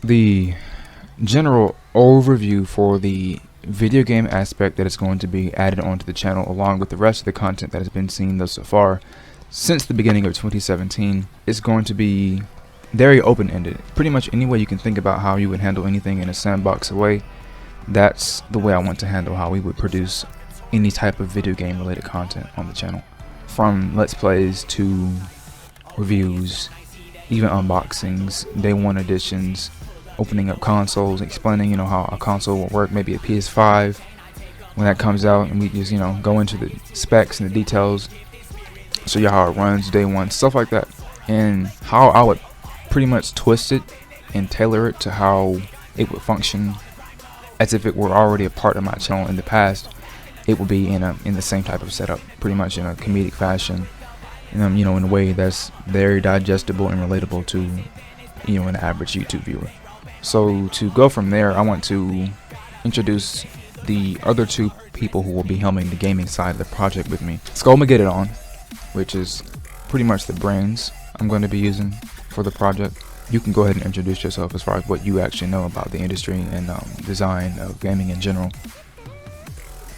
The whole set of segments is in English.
the general overview for the video game aspect that is going to be added onto the channel, along with the rest of the content that has been seen thus far since the beginning of 2017, is going to be very open-ended. Pretty much any way you can think about how you would handle anything in a sandbox way, that's the way I want to handle how we would produce any type of video game related content on the channel, from let's plays to reviews, even unboxings, day one editions, opening up consoles, explaining how a console will work, maybe a PS5 when that comes out, and we just go into the specs and the details, show you how it runs day one, stuff like that, and how I would pretty much twist it and tailor it to how it would function as if it were already a part of my channel in the past. It would be in the same type of setup, pretty much in a comedic fashion, in a way that's very digestible and relatable to an average YouTube viewer. So to go from there, I want to introduce the other two people who will be helming the gaming side of the project with me. Skullmageddon, which is pretty much the brains I'm going to be using for the project. You can go ahead and introduce yourself as far as what you actually know about the industry and design of gaming in general.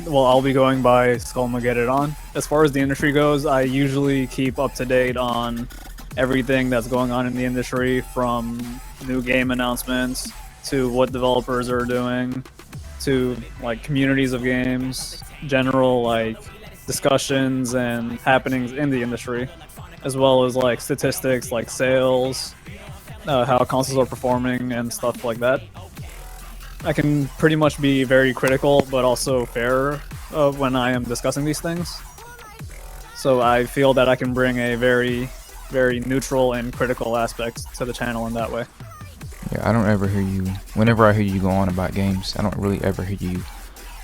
Well, I'll be going by Skullmageddon. As far as the industry goes, I usually keep up to date on everything that's going on in the industry, from new game announcements to what developers are doing to like communities of games, general like discussions and happenings in the industry, as well as like statistics like sales, how consoles are performing and stuff like that. I can pretty much be very critical but also fair when I am discussing these things. So I feel that I can bring a very neutral and critical aspect to the channel in that way. Yeah, I don't ever hear you, whenever I hear you go on about games, I don't really ever hear you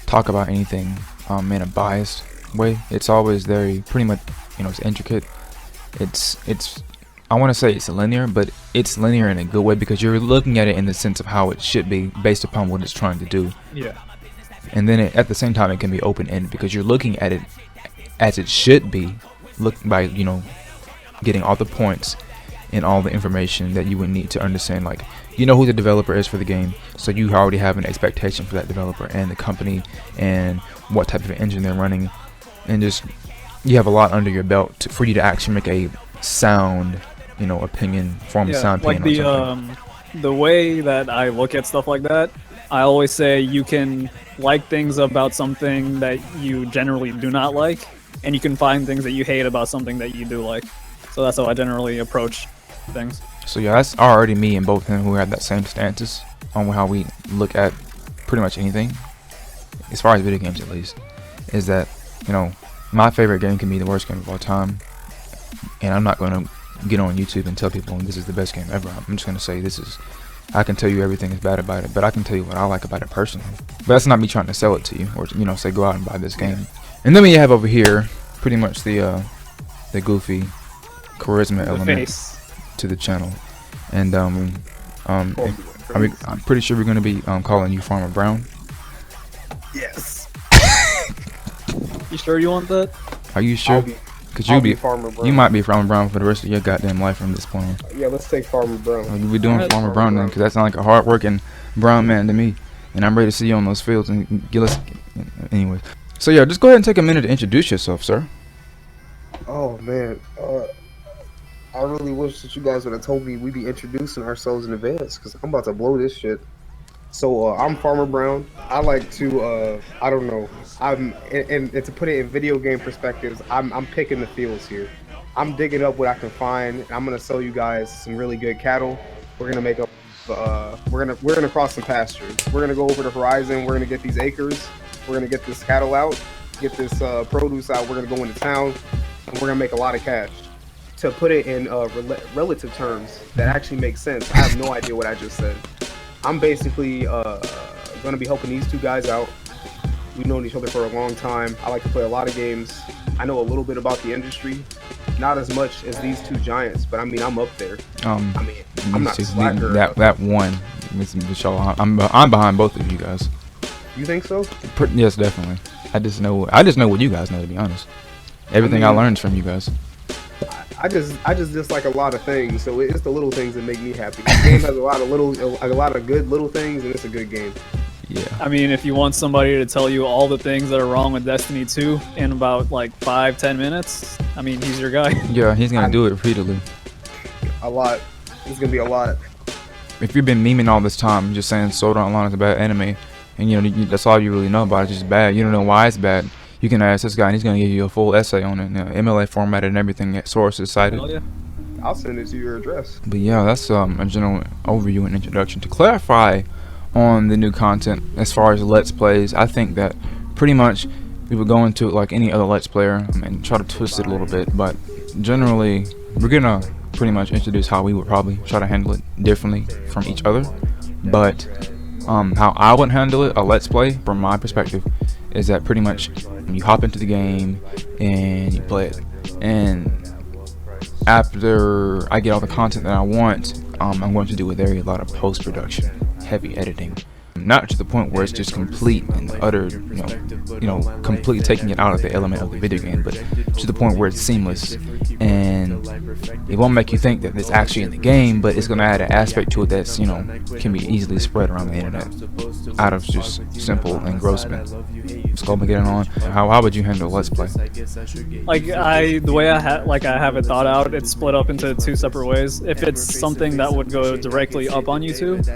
talk about anything in a biased way. It's always very, pretty much, it's intricate. It's I want to say it's linear, but it's linear in a good way because you're looking at it in the sense of how it should be based upon what it's trying to do. Yeah. And then at the same time, it can be open-ended because you're looking at it as it should be, by getting all the points and all the information that you would need to understand, like who the developer is for the game, so you already have an expectation for that developer and the company and what type of engine they're running, and just you have a lot under your belt for you to actually make a sound opinion, form a sound like opinion on something. The way that I look at stuff like that, I always say you can like things about something that you generally do not like, and you can find things that you hate about something that you do like. So that's how I generally approach things. So yeah, that's already me and both of them who have that same stances on how we look at pretty much anything, as far as video games at least, is that my favorite game can be the worst game of all time, and I'm not going to get on YouTube and tell people this is the best game ever. I'm just going to say I can tell you everything is bad about it, but I can tell you what I like about it personally. But that's not me trying to sell it to you or say go out and buy this game. And then we have over here pretty much the goofy charisma element to the channel, and I'm pretty sure we're going to be calling you Farmer Brown. Yes. You sure you want that? Are you sure? Because you might be Farmer Brown for the rest of your goddamn life from this point on. Yeah, let's take Farmer Brown. We're doing Farmer Brown then, because that sounds like a hard-working brown man to me, and I'm ready to see you on those fields and get us. Anyway, so yeah, just go ahead and take a minute to introduce yourself, sir. Oh man, I really wish that you guys would have told me we'd be introducing ourselves in advance, because I'm about to blow this shit. So I'm Farmer Brown. I like to I don't know. And to put it in video game perspectives, I'm picking the fields here. I'm digging up what I can find. I'm gonna sell you guys some really good cattle. We're gonna make up. We're gonna cross some pastures. We're gonna go over the horizon. We're gonna get these acres. We're gonna get this cattle out. Get this produce out. We're gonna go into town, and we're gonna make a lot of cash. To put it in relative terms that actually makes sense, I have no idea what I just said. I'm basically going to be helping these two guys out. We've known each other for a long time. I like to play a lot of games. I know a little bit about the industry. Not as much as these two giants, but I mean, I'm up there. I'm not slacker. That one, I'm behind both of you guys. You think so? Yes, definitely. I just know what you guys know, to be honest. Everything I learned from you guys. I just dislike a lot of things, so it's the little things that make me happy. The game has a lot of good little things, and it's a good game. Yeah. I mean, if you want somebody to tell you all the things that are wrong with Destiny 2 in about like 5-10 minutes, I mean, he's your guy. Yeah, he's gonna do it repeatedly. A lot. It's gonna be a lot. If you've been memeing all this time, just saying Sword Art Online is a bad anime, and that's all you really know about it, it's just bad. You don't know why it's bad. You can ask this guy, and he's gonna give you a full essay on it, MLA formatted and everything, sources cited. Hell yeah. I'll send it to your address. But yeah, that's a general overview and introduction. To clarify on the new content as far as Let's Plays, I think that pretty much we would go into it like any other Let's Player and try to twist it a little bit, but generally we're gonna pretty much introduce how we would probably try to handle it differently from each other. But how I would handle it, a Let's Play from my perspective, is that pretty much you hop into the game and you play it, and after I get all the content that I want, I'm going to do a very lot of post-production, heavy editing, not to the point where it's just complete and utter, completely taking it out of the element of the video game, but to the point where it's seamless, and it won't make you think that it's actually in the game, but it's going to add an aspect to it that's, can be easily spread around the internet out of just simple engrossment. Skull getting on. How would you handle Let's Play? Like the way I have it thought out, it's split up into 2 separate ways. If it's something that would go directly up on YouTube,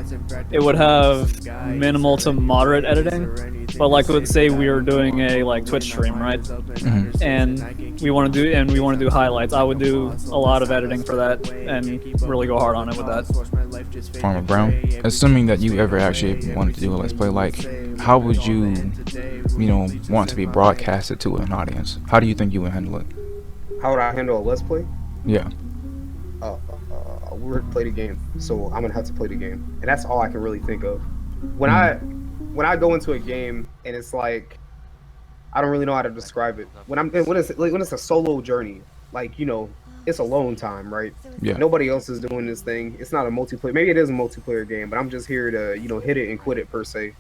it would have minimal to moderate editing. But like, let's say we were doing a Twitch stream, right? Mm-hmm. And we want to do highlights. I would do a lot of editing for that and really go hard on it with that. Farmer Brown, assuming that you ever actually wanted to do a Let's Play, like, how would you want to be broadcasted to an audience? How do you think you would handle it? How would I handle a Let's Play? Yeah. We were to play the game, so I'm gonna have to play the game, and that's all I can really think of. When I go into a game and it's like, I don't really know how to describe it. When it's a solo journey, it's alone time, right? Yeah. Nobody else is doing this thing. It's not a multiplayer. Maybe it is a multiplayer game, but I'm just here to hit it and quit it per se.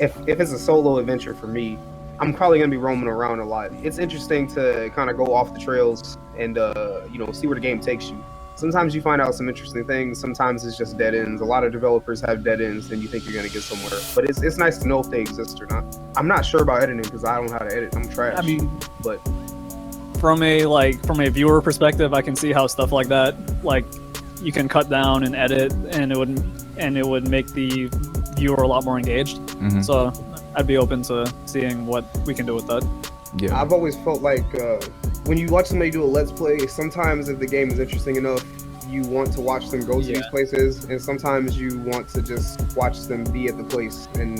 If it's a solo adventure for me, I'm probably gonna be roaming around a lot. It's interesting to kind of go off the trails and see where the game takes you. Sometimes you find out some interesting things. Sometimes it's just dead ends. A lot of developers have dead ends, and you think you're gonna get somewhere. But it's nice to know if they exist or not. I'm not sure about editing because I don't know how to edit. I'm trash. I mean, but from a viewer perspective, I can see how stuff like that, you can cut down and edit, and it would make the viewer a lot more engaged. Mm-hmm. So I'd be open to seeing what we can do with that. Yeah. I've always felt like when you watch somebody do a Let's Play, sometimes if the game is interesting enough, you want to watch them go to these places, and sometimes you want to just watch them be at the place and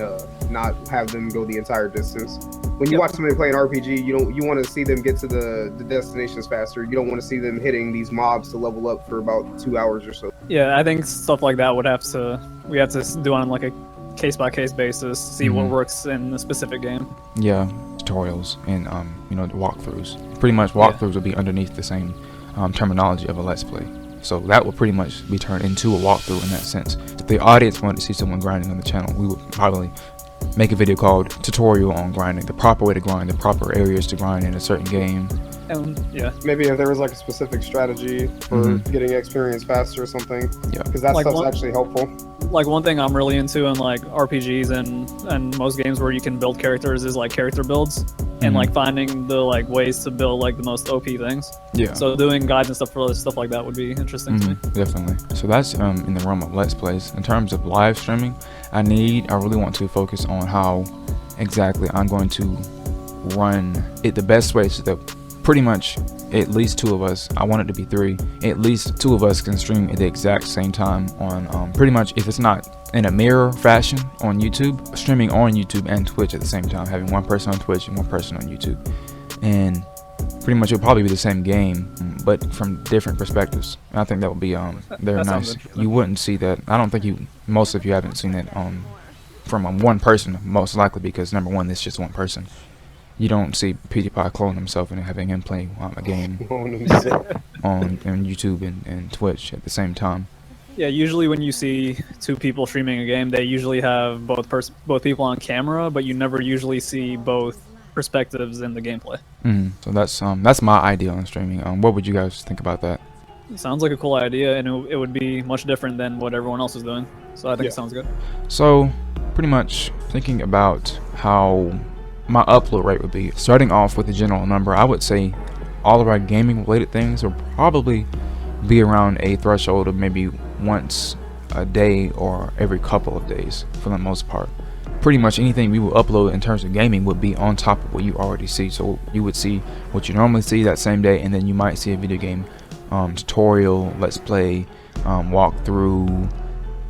not have them go the entire distance. When you watch somebody play an RPG, you want to see them get to the destinations faster. You don't want to see them hitting these mobs to level up for about 2 hours or so. Yeah, I think stuff like that we have to do on a case-by-case basis, see what works in a specific game. Yeah, tutorials and walkthroughs. Pretty much walkthroughs will be underneath the same terminology of a Let's Play. So that would pretty much be turned into a walkthrough in that sense. If the audience wanted to see someone grinding on the channel, we would probably make a video called Tutorial on Grinding, the proper way to grind, the proper areas to grind in a certain game. Maybe if there was a specific strategy for getting experience faster or something. Yeah. Because that stuff's actually helpful. One thing I'm really into in RPGs and most games where you can build characters is character builds and finding the ways to build the most OP things. Yeah. So doing guides and stuff like that would be interesting to me. Definitely. So that's in the realm of Let's Plays. In terms of live streaming, I really want to focus on how exactly I'm going to run it the best way so that pretty much at least 2 of us, I want it to be 3, at least 2 of us can stream at the exact same time on pretty much, if it's not in a mirror fashion on YouTube, streaming on YouTube and Twitch at the same time, having one person on Twitch and one person on YouTube. And pretty much it'll probably be the same game, but from different perspectives. And I think that would be very nice. You wouldn't see that. I don't think most of you haven't seen it from one person, most likely, because number one, it's just one person. You don't see PewDiePie clone himself and having him play a game on YouTube and Twitch at the same time. Yeah, usually when you see 2 people streaming a game, they usually have both people on camera, but you never usually see both perspectives in the gameplay. So that's my idea on streaming. What would you guys think about that? It sounds like a cool idea, and it would be much different than what everyone else is doing. So I think it sounds good. So pretty much thinking about how my upload rate would be, starting off with a general number, I would say all of our gaming related things will probably be around a threshold of maybe once a day or every couple of days for the most part. Pretty much anything we will upload in terms of gaming would be on top of what you already see. So you would see what you normally see that same day, and then you might see a video game tutorial, let's play, walkthrough.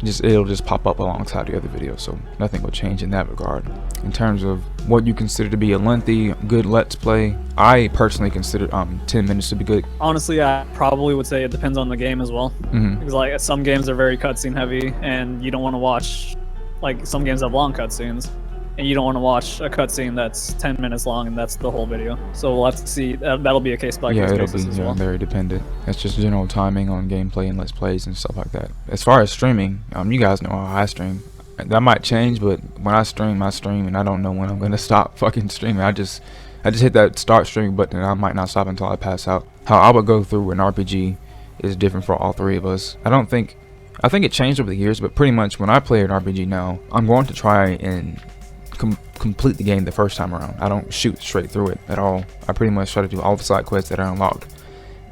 It'll just pop up alongside the other videos, so nothing will change in that regard. In terms of what you consider to be a lengthy, good let's play, I personally consider 10 minutes to be good. Honestly, I probably would say it depends on the game as well. Because like some games are very cutscene heavy, and you don't want to watch, like some games have long cutscenes, and you don't want to watch a cutscene that's 10 minutes long and that's the whole video. So we'll have to see. That'll be a case by case basis as well. Very dependent. That's just general timing on gameplay and let's plays and stuff like that. As far as streaming, you guys know how I stream. That might change, but when I stream, and I don't know when I'm gonna stop fucking streaming. I just hit that start streaming button, and I might not stop until I pass out. How I would go through an RPG is different for all three of us. I think it changed over the years, but pretty much when I play an RPG now, I'm going to try and complete the game the first time around. I don't shoot straight through it at all. I pretty much try to do all the side quests that are unlocked,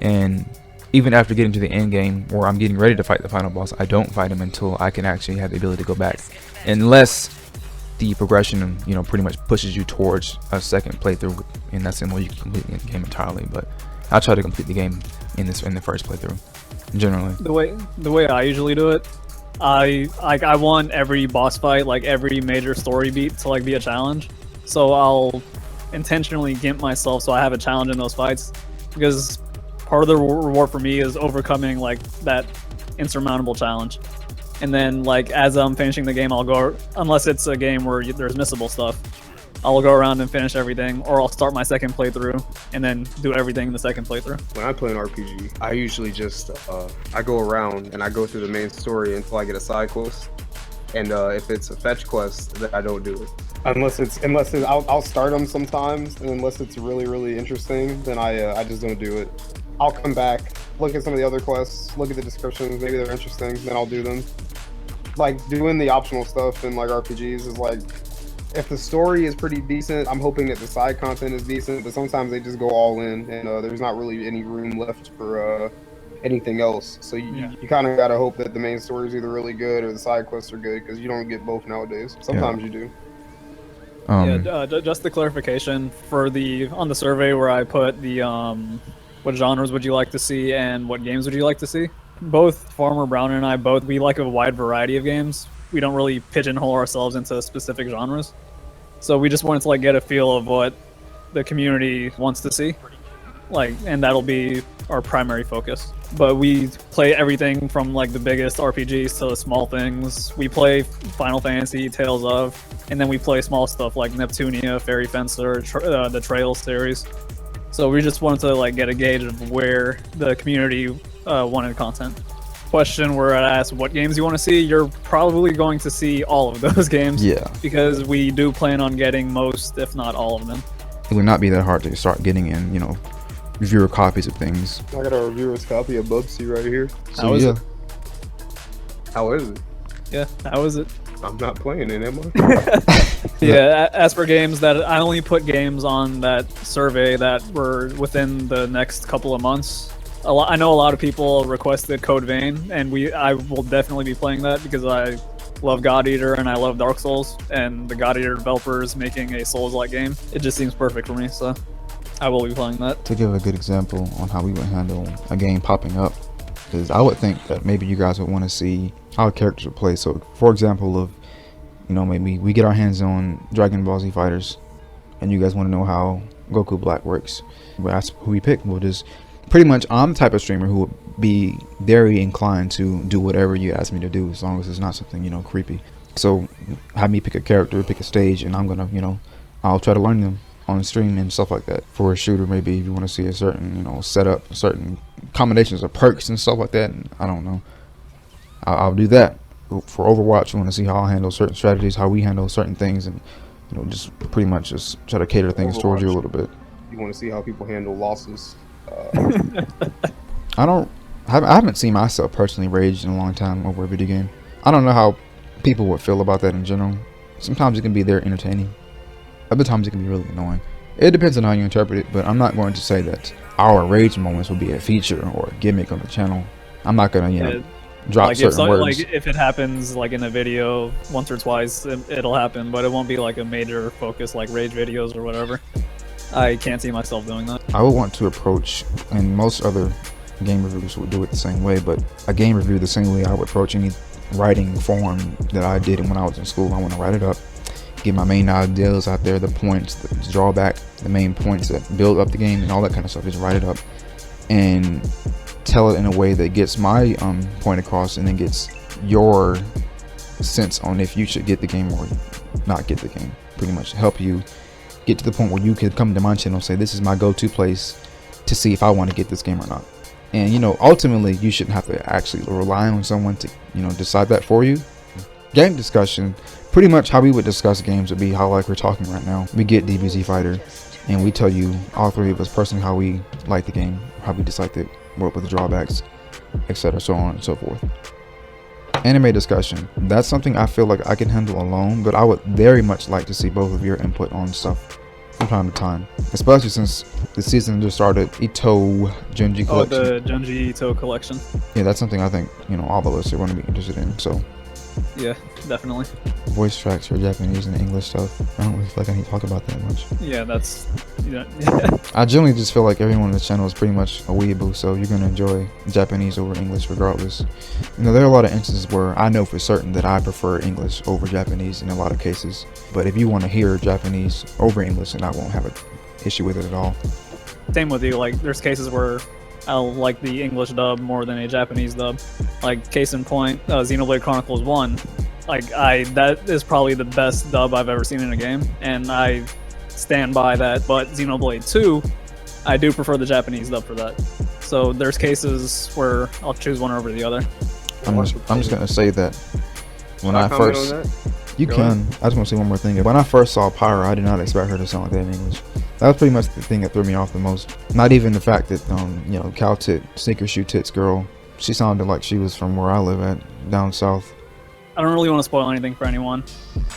and even after getting to the end game where I'm getting ready to fight the final boss, I don't fight him until I can actually have the ability to go back, unless the progression pretty much pushes you towards a second playthrough, and that's when you can complete the game entirely. But I try to complete the game in the first playthrough generally. The way I usually do it, I want every boss fight, like every major story beat, to like be a challenge. So I'll intentionally gimp myself so I have a challenge in those fights, because part of the reward for me is overcoming like that insurmountable challenge. And then like as I'm finishing the game, I'll go, unless it's a game where there's missable stuff, I'll go around and finish everything, or I'll start my second playthrough and then do everything in the second playthrough. When I play an RPG, I usually just I go around and I go through the main story until I get a side quest. And if it's a fetch quest, then I don't do it. Unless I'll start them sometimes, and unless it's really interesting, then I just don't do it. I'll come back, look at some of the other quests, look at the descriptions, maybe they're interesting, then I'll do them. Like doing the optional stuff in like RPGs is like, if the story is pretty decent, I'm hoping that the side content is decent, but sometimes they just go all in, and there's not really any room left for anything else. So you kind of gotta hope that the main story is either really good or the side quests are good, because you don't get both nowadays. Sometimes you do. Just the clarification for on the survey where I put the what genres would you like to see and what games would you like to see? Both Farmer Brown and I we like a wide variety of games. We don't really pigeonhole ourselves into specific genres. So we just wanted to like get a feel of what the community wants to see. And that'll be our primary focus. But we play everything from like the biggest RPGs to the small things. We play Final Fantasy, Tales of, and then we play small stuff like Neptunia, Fairy Fencer, the Trails series. So we just wanted to like get a gauge of where the community wanted content. Question where I asked what games you want to see, you're probably going to see all of those games. Yeah. Because we do plan on getting most, if not all of them. It would not be that hard to start getting in, reviewer copies of things. I got a reviewer's copy of Bubsy right here. How is it? How is it? Yeah, how is it? I'm not playing it, am I? Yeah, as for games that I only put games on that survey that were within the next couple of months. I know a lot of people requested Code Vein, and I will definitely be playing that because I love God Eater and I love Dark Souls, and the God Eater developers making a Souls-like game, it just seems perfect for me, so I will be playing that. To give a good example on how we would handle a game popping up, because I would think that maybe you guys would want to see how characters would play. So, for example, maybe we get our hands on Dragon Ball Z Fighters, and you guys want to know how Goku Black works. Well, that's who we pick. We'll just pretty much, I'm the type of streamer who would be very inclined to do whatever you ask me to do, as long as it's not something creepy. So have me pick a character, pick a stage, and I'm gonna I'll try to learn them on the stream and stuff like that. For a shooter, maybe if you want to see a certain setup, certain combinations of perks and stuff like that, and I don't know, I'll do that. For Overwatch, you want to see how I handle certain strategies, how we handle certain things, and just pretty much just try to cater things towards you a little bit. You want to see how people handle losses. I haven't seen myself personally rage in a long time over a video game. I don't know how people would feel about that in general. Sometimes it can be very entertaining. Other times it can be really annoying. It depends on how you interpret it, but I'm not going to say that our rage moments will be a feature or a gimmick on the channel. I'm not going to, drop like certain words. Like if it happens like in a video once or twice, it'll happen, but it won't be like a major focus like rage videos or whatever. I can't see myself doing that. I would want to approach, and most other game reviewers would do it the same way, but a game review the same way I would approach any writing form that I did when I was in school. I want to write it up, get my main ideas out there, the points, the drawback, the main points that build up the game and all that kind of stuff. Just write it up and tell it in a way that gets my point across, and then gets your sense on if you should get the game or not get the game. Pretty much help you get to the point where you could come to my channel and say, this is my go-to place to see if I want to get this game or not. And ultimately you shouldn't have to actually rely on someone to decide that for you. Game discussion, pretty much how we would discuss games would be how like we're talking right now. We get DBZ Fighter and we tell you, all three of us personally, how we like the game, how we dislike it, what were the drawbacks, etc., so on and so forth. Anime discussion, that's something I feel like I can handle alone, but I would very much like to see both of your input on stuff from time to time, especially since the season just started. Junji collection. Oh, the Junji Ito collection. Yeah, that's something I think all of us are going to be interested in. So yeah, definitely. Voice tracks for Japanese and English stuff, I don't really feel like I need to talk about that much. Yeah, that's I generally just feel like everyone on this channel is pretty much a weeaboo, so you're going to enjoy Japanese over English regardless. There are a lot of instances where I know for certain that I prefer English over Japanese in a lot of cases, but if you want to hear Japanese over English, then I won't have an issue with it at all. Same with you. Like there's cases where I'll like the English dub more than a Japanese dub. Like case in point, Xenoblade Chronicles 1. Like that is probably the best dub I've ever seen in a game, and I stand by that. But Xenoblade 2, I do prefer the Japanese dub for that. So there's cases where I'll choose one over the other. I'm just gonna say that when I first, you can. I just want to say one more thing. When I first saw Pyra, I did not expect her to sound like that in English. That was pretty much the thing that threw me off the most. Not even the fact that cow tit, sneaker shoe tits girl, she sounded like she was from where I live at, down south. I don't really want to spoil anything for anyone,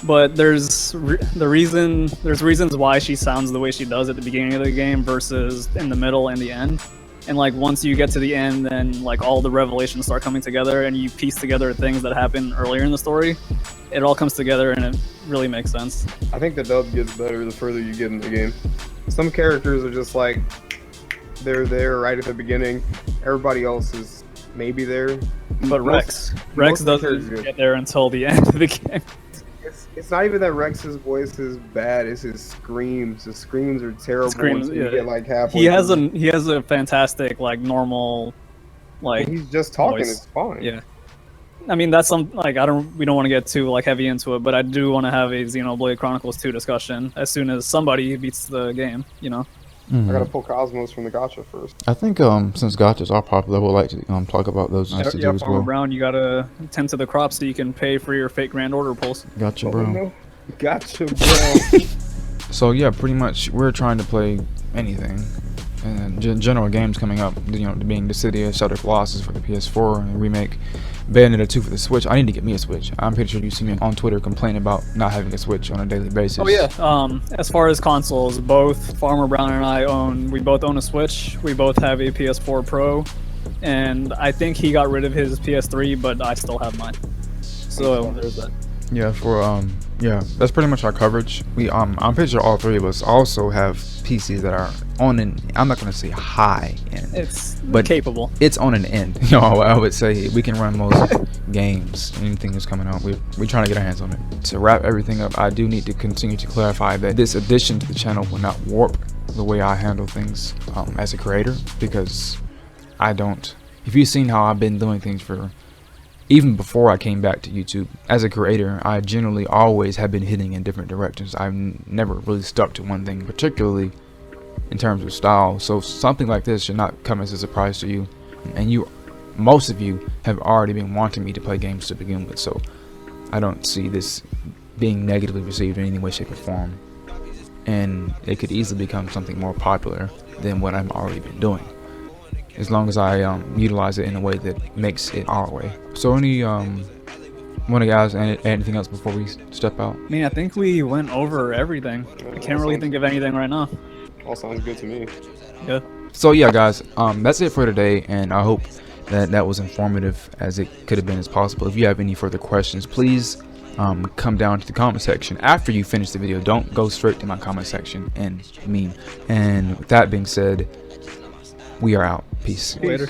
but there's reasons why she sounds the way she does at the beginning of the game versus in the middle and the end. And like once you get to the end, then like all the revelations start coming together, and you piece together things that happen earlier in the story. It all comes together, and it really makes sense. I think the dub gets better the further you get in the game. Some characters are just like they're there right at the beginning. Everybody else is maybe there. But Rex doesn't get there until the end of the game. It's not even that Rex's voice is bad. It's his screams. His screams are terrible. Screams, you get like halfway. He has a fantastic like normal like. And he's just talking. Voice. It's fine. Yeah. I mean that's some like we don't want to get too like heavy into it, but I do want to have a Xenoblade Chronicles 2 discussion as soon as somebody beats the game. I gotta pull Cosmos from the gacha first. I think since gachas are popular, I would like to talk about those as Farmer well. Brown, you gotta tend to the crops so you can pay for your fake grand order pulls. Gotcha, bro. No. Gotcha, bro. So yeah, pretty much we're trying to play anything. And general games coming up, being Dissidia, Shattered Colossus for the PS4, and remake Bayonetta 2 for the Switch. I need to get me a Switch. I'm pretty sure you see me on Twitter complaining about not having a Switch on a daily basis. Oh yeah. As far as consoles, both Farmer Brown and we both own a Switch. We both have a PS4 Pro, and I think he got rid of his PS3, but I still have mine. So there's that. Yeah, yeah, that's pretty much our coverage. I'm pretty sure all three of us also have PCs that are on an, I'm not gonna say high end, but capable. It's on an end. I would say we can run most games. Anything that's coming out, we're trying to get our hands on it. To wrap everything up, I do need to continue to clarify that this addition to the channel will not warp the way I handle things as a creator, because I don't. If you've seen how I've been doing things for even before I came back to YouTube, as a creator, I generally always have been hitting in different directions. I've never really stuck to one thing, particularly in terms of style. So something like this should not come as a surprise to you. And most of you have already been wanting me to play games to begin with. So I don't see this being negatively received in any way, shape, or form. And it could easily become something more popular than what I've already been doing, as long as I utilize it in a way that makes it our way. So any one of you guys add anything else before we step out? I mean, I think we went over everything. I can't really think of anything right now. All sounds good to me. Yeah. So yeah, guys, that's it for today, and I hope that was informative as it could have been as possible. If you have any further questions, please come down to the comment section after you finish the video. Don't go straight to my comment section and meme. And with that being said, we are out. Peace. Later.